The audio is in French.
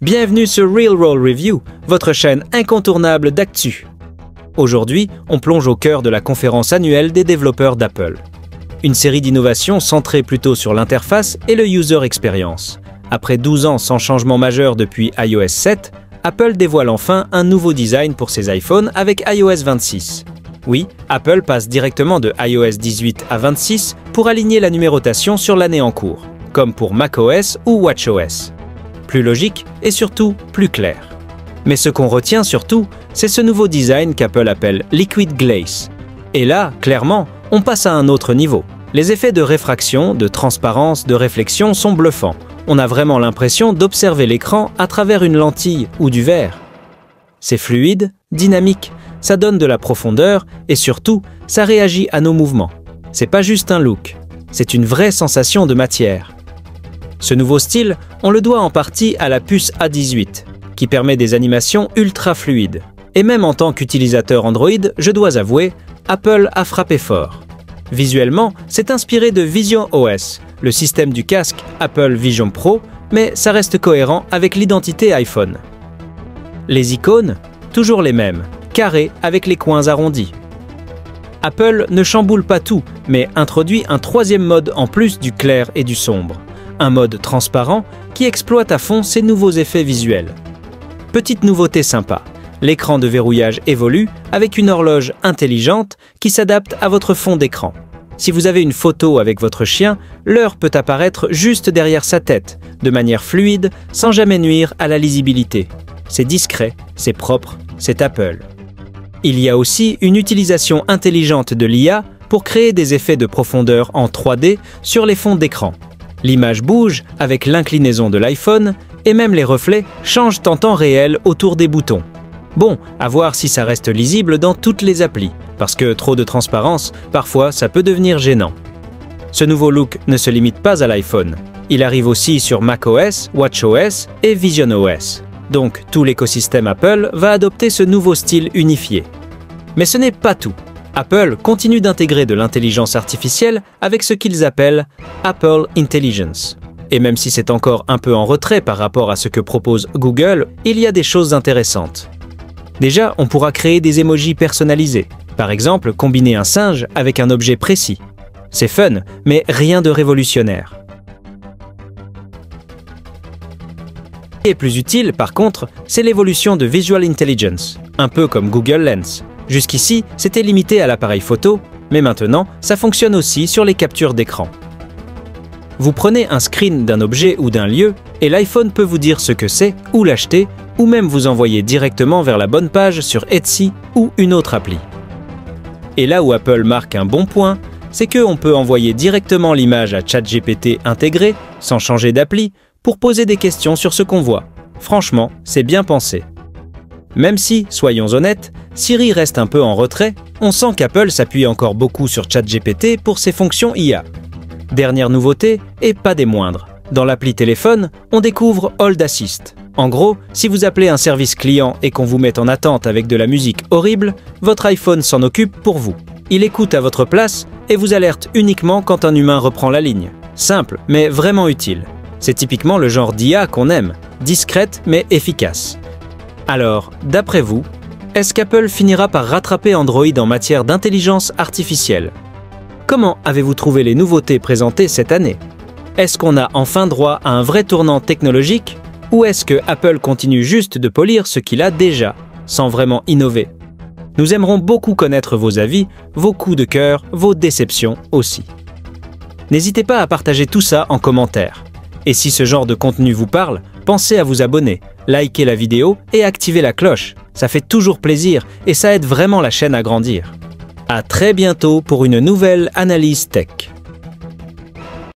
Bienvenue sur Real Roll Review, votre chaîne incontournable d'actu. Aujourd'hui, on plonge au cœur de la conférence annuelle des développeurs d'Apple. Une série d'innovations centrée plutôt sur l'interface et le user experience. Après 12 ans sans changement majeur depuis iOS 7, Apple dévoile enfin un nouveau design pour ses iPhones avec iOS 26. Oui, Apple passe directement de iOS 18 à 26 pour aligner la numérotation sur l'année en cours, comme pour macOS ou watchOS. Plus logique et surtout plus clair. Mais ce qu'on retient surtout, c'est ce nouveau design qu'Apple appelle Liquid Glaze. Et là, clairement, on passe à un autre niveau. Les effets de réfraction, de transparence, de réflexion sont bluffants. On a vraiment l'impression d'observer l'écran à travers une lentille ou du verre. C'est fluide, dynamique, ça donne de la profondeur et surtout, ça réagit à nos mouvements. C'est pas juste un look, c'est une vraie sensation de matière. Ce nouveau style, on le doit en partie à la puce A18, qui permet des animations ultra fluides. Et même en tant qu'utilisateur Android, je dois avouer, Apple a frappé fort. Visuellement, c'est inspiré de Vision OS, le système du casque Apple Vision Pro, mais ça reste cohérent avec l'identité iPhone. Les icônes, toujours les mêmes, carrées avec les coins arrondis. Apple ne chamboule pas tout, mais introduit un troisième mode en plus du clair et du sombre. Un mode transparent qui exploite à fond ces nouveaux effets visuels. Petite nouveauté sympa, l'écran de verrouillage évolue avec une horloge intelligente qui s'adapte à votre fond d'écran. Si vous avez une photo avec votre chien, l'heure peut apparaître juste derrière sa tête, de manière fluide, sans jamais nuire à la lisibilité. C'est discret, c'est propre, c'est Apple. Il y a aussi une utilisation intelligente de l'IA pour créer des effets de profondeur en 3D sur les fonds d'écran. L'image bouge avec l'inclinaison de l'iPhone et même les reflets changent en temps réel autour des boutons. Bon, à voir si ça reste lisible dans toutes les applis, parce que trop de transparence, parfois ça peut devenir gênant. Ce nouveau look ne se limite pas à l'iPhone. Il arrive aussi sur macOS, watchOS et visionOS. Donc tout l'écosystème Apple va adopter ce nouveau style unifié. Mais ce n'est pas tout. Apple continue d'intégrer de l'intelligence artificielle avec ce qu'ils appellent Apple Intelligence. Et même si c'est encore un peu en retrait par rapport à ce que propose Google, il y a des choses intéressantes. Déjà, on pourra créer des emojis personnalisés. Par exemple, combiner un singe avec un objet précis. C'est fun, mais rien de révolutionnaire. Ce qui est plus utile, par contre, c'est l'évolution de Visual Intelligence, un peu comme Google Lens. Jusqu'ici, c'était limité à l'appareil photo, mais maintenant, ça fonctionne aussi sur les captures d'écran. Vous prenez un screen d'un objet ou d'un lieu, et l'iPhone peut vous dire ce que c'est, ou l'acheter, ou même vous envoyer directement vers la bonne page sur Etsy ou une autre appli. Et là où Apple marque un bon point, c'est qu'on peut envoyer directement l'image à ChatGPT intégré, sans changer d'appli, pour poser des questions sur ce qu'on voit. Franchement, c'est bien pensé. Même si, soyons honnêtes, Siri reste un peu en retrait, on sent qu'Apple s'appuie encore beaucoup sur ChatGPT pour ses fonctions IA. Dernière nouveauté, et pas des moindres, dans l'appli téléphone, on découvre Hold Assist. En gros, si vous appelez un service client et qu'on vous met en attente avec de la musique horrible, votre iPhone s'en occupe pour vous. Il écoute à votre place et vous alerte uniquement quand un humain reprend la ligne. Simple, mais vraiment utile. C'est typiquement le genre d'IA qu'on aime, discrète mais efficace. Alors, d'après vous, est-ce qu'Apple finira par rattraper Android en matière d'intelligence artificielle? Comment avez-vous trouvé les nouveautés présentées cette année? Est-ce qu'on a enfin droit à un vrai tournant technologique? Ou est-ce que Apple continue juste de polir ce qu'il a déjà, sans vraiment innover? Nous aimerons beaucoup connaître vos avis, vos coups de cœur, vos déceptions aussi. N'hésitez pas à partager tout ça en commentaire. Et si ce genre de contenu vous parle, pensez à vous abonner, liker la vidéo et activer la cloche. Ça fait toujours plaisir et ça aide vraiment la chaîne à grandir. À très bientôt pour une nouvelle analyse tech.